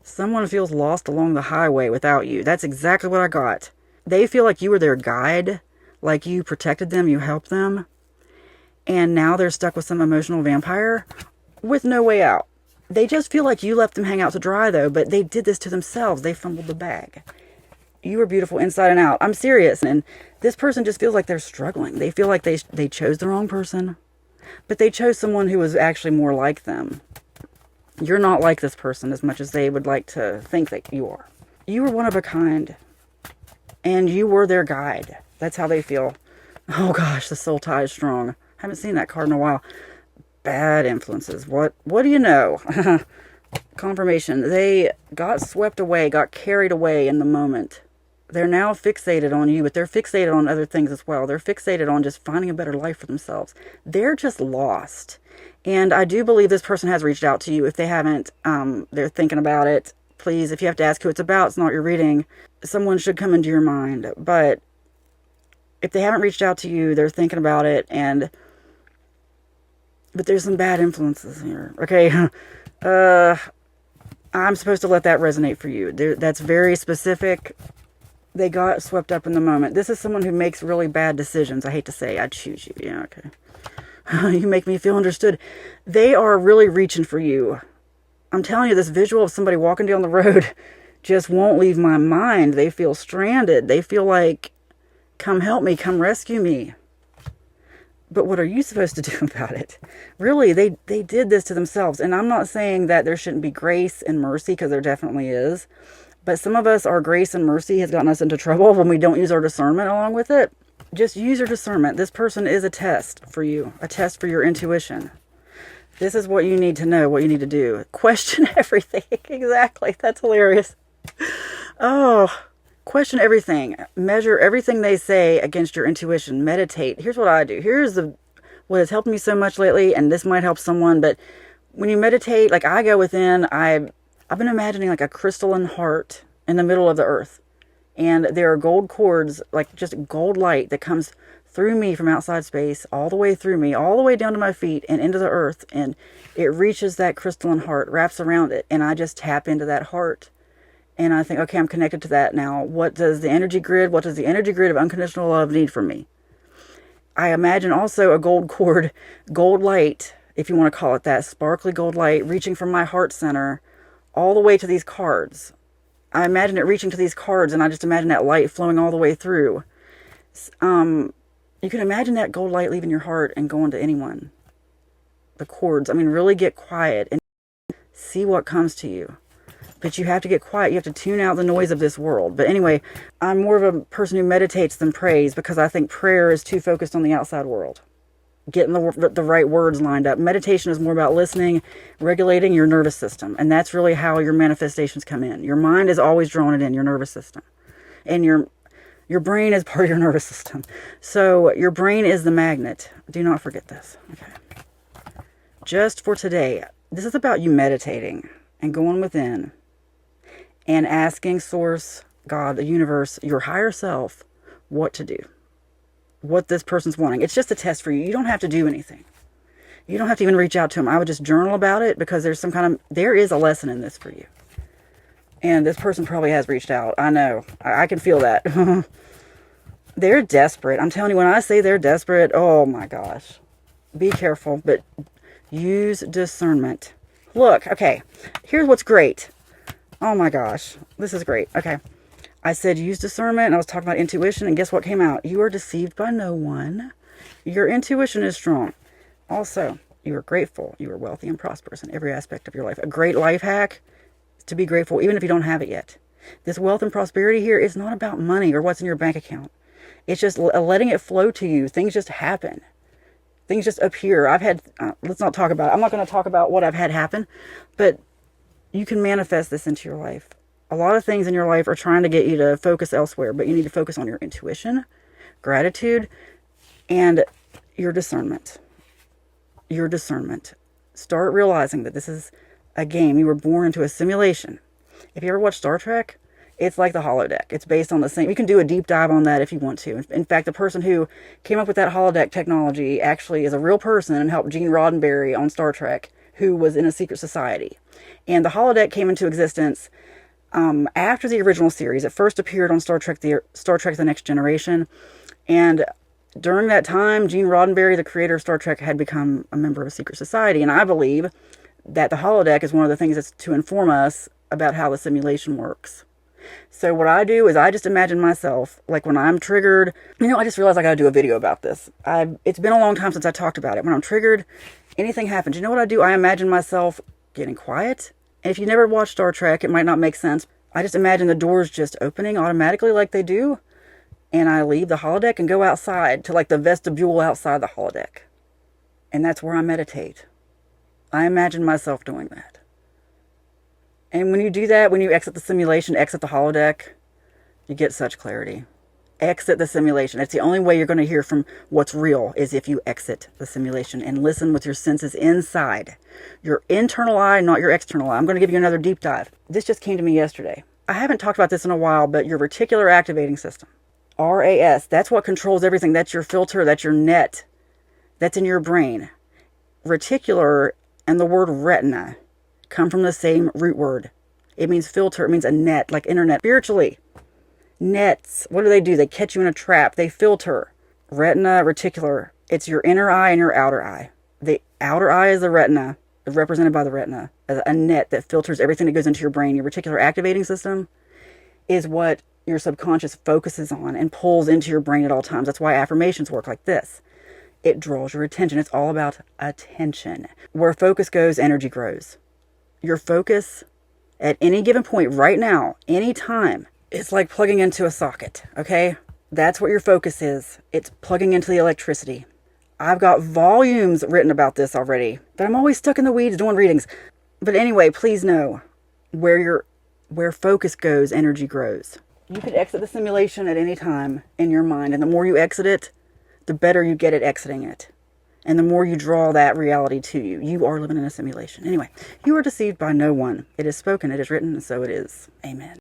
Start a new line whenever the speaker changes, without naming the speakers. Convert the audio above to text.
Someone feels lost along the highway without you. That's exactly what I got. They feel like you were their guide, like you protected them, you helped them, and now they're stuck with some emotional vampire with no way out. They just feel like you left them hang out to dry, though, but they did this to themselves. They fumbled the bag. You are beautiful inside and out. I'm serious. And this person just feels like they're struggling. They feel like they chose the wrong person, but they chose someone who was actually more like them. You're not like this person as much as they would like to think that you are. You were one of a kind, and you were their guide. That's how they feel. Oh gosh, the soul tie is strong. Haven't seen that card in a while. Bad influences. What do you know? Confirmation. They got swept away, got carried away in the moment. They're now fixated on you, but they're fixated on other things as well. They're fixated on just finding a better life for themselves. They're just lost. And I do believe this person has reached out to you. If they haven't, they're thinking about it. Please, if you have to ask who it's about, it's not your reading. Someone should come into your mind. But if they haven't reached out to you, they're thinking about it. But there's some bad influences here. Okay. I'm supposed to let that resonate for you. That's very specific. They got swept up in the moment. This is someone who makes really bad decisions. I hate to say, I choose you. Yeah, okay. You make me feel understood. They are really reaching for you. I'm telling you, this visual of somebody walking down the road just won't leave my mind. They feel stranded. They feel like, come help me, come rescue me. But what are you supposed to do about it? Really, they did this to themselves. And I'm not saying that there shouldn't be grace and mercy, because there definitely is. But some of us, our grace and mercy has gotten us into trouble when we don't use our discernment along with it. Just use your discernment. This person is a test for you, a test for your intuition. This is what you need to know, what you need to do. Question everything. Exactly. That's hilarious. Oh, question everything. Measure everything they say against your intuition. Meditate. Here's what I do. What has helped me so much lately, and this might help someone, but when you meditate, like I go within, I've been imagining like a crystalline heart in the middle of the earth. And there are gold cords, like just gold light that comes through me from outside space, all the way through me, all the way down to my feet and into the earth. And it reaches that crystalline heart, wraps around it. And I just tap into that heart. And I think, okay, I'm connected to that now. What does the energy grid of unconditional love need from me? I imagine also a gold cord, gold light, if you want to call it that, sparkly gold light reaching from my heart center all the way to these cards. I imagine it reaching to these cards, and I just imagine that light flowing all the way through. You can imagine that gold light leaving your heart and going to anyone. The cords. I mean, really get quiet and see what comes to you. But you have to get quiet. You have to tune out the noise of this world. But anyway, I'm more of a person who meditates than prays, because I think prayer is too focused on the outside world. Getting the right words lined up. Meditation is more about listening, regulating your nervous system. And that's really how your manifestations come in. Your mind is always drawing it in, your nervous system. And your brain is part of your nervous system. So your brain is the magnet. Do not forget this. Okay. Just for today, this is about you meditating and going within and asking Source, God, the universe, your higher self, what to do. What this person's wanting. It's just a test for you. You don't have to do anything. You don't have to even reach out to them. I would just journal about it, because there is a lesson in this for you. And this person probably has reached out. I know. I can feel that. They're desperate. I'm telling you, when I say they're desperate, oh my gosh. Be careful, but use discernment. Look, okay. Here's what's great. Oh my gosh. This is great. Okay. I said use discernment, and I was talking about intuition, and guess what came out? You are deceived by no one. Your intuition is strong. Also, you are grateful. You are wealthy and prosperous in every aspect of your life. A great life hack is to be grateful, even if you don't have it yet. This wealth and prosperity here is not about money or what's in your bank account. It's just letting it flow to you. Things just happen. Things just appear. Let's not talk about it. I'm not going to talk about what I've had happen, but you can manifest this into your life. A lot of things in your life are trying to get you to focus elsewhere, but you need to focus on your intuition, gratitude, and your discernment. Your discernment. Start realizing that this is a game. You were born into a simulation. If you ever watch Star Trek, it's like the holodeck. It's based on the same. You can do a deep dive on that if you want to. In fact, the person who came up with that holodeck technology actually is a real person and helped Gene Roddenberry on Star Trek who was in a secret society. And the holodeck came into existence after the original series. It first appeared on Star Trek: The Next Generation. And during that time, Gene Roddenberry, the creator of Star Trek, had become a member of a secret society. And I believe that the holodeck is one of the things that's to inform us about how the simulation works. So what I do is I just imagine myself, like when I'm triggered, I just realized I got to do a video about this. It's been a long time since I talked about it. When I'm triggered, anything happens. You know what I do? I imagine myself getting quiet. And if you never watched Star Trek, it might not make sense. I just imagine the doors just opening automatically like they do. And I leave the holodeck and go outside to like the vestibule outside the holodeck. And that's where I meditate. I imagine myself doing that. And when you do that, when you exit the simulation, exit the holodeck, you get such clarity. Exit the simulation. It's the only way you're going to hear from what's real is if you exit the simulation and listen with your senses inside. Your internal eye, not your external eye. I'm going to give you another deep dive. This just came to me yesterday. I haven't talked about this in a while, but your reticular activating system. RAS, that's what controls everything. That's your filter. That's your net. That's in your brain. Reticular and the word retina come from the same root word. It means filter. It means a net, like internet. Spiritually, nets, what do? They catch you in a trap. They filter. Retina, reticular. It's your inner eye and your outer eye. The outer eye is the retina, represented by the retina, as a net that filters everything that goes into your brain. Your reticular activating system is what your subconscious focuses on and pulls into your brain at all times. That's why affirmations work like this. It draws your attention. It's all about attention. Where focus goes, energy grows. Your focus at any given point right now, any time, it's like plugging into a socket, okay? That's what your focus is. It's plugging into the electricity. I've got volumes written about this already, but I'm always stuck in the weeds doing readings. But anyway, please know where focus goes, energy grows. You could exit the simulation at any time in your mind, and the more you exit it, the better you get at exiting it. And the more you draw that reality to you. You are living in a simulation. Anyway, you are deceived by no one. It is spoken, it is written, and so it is. Amen.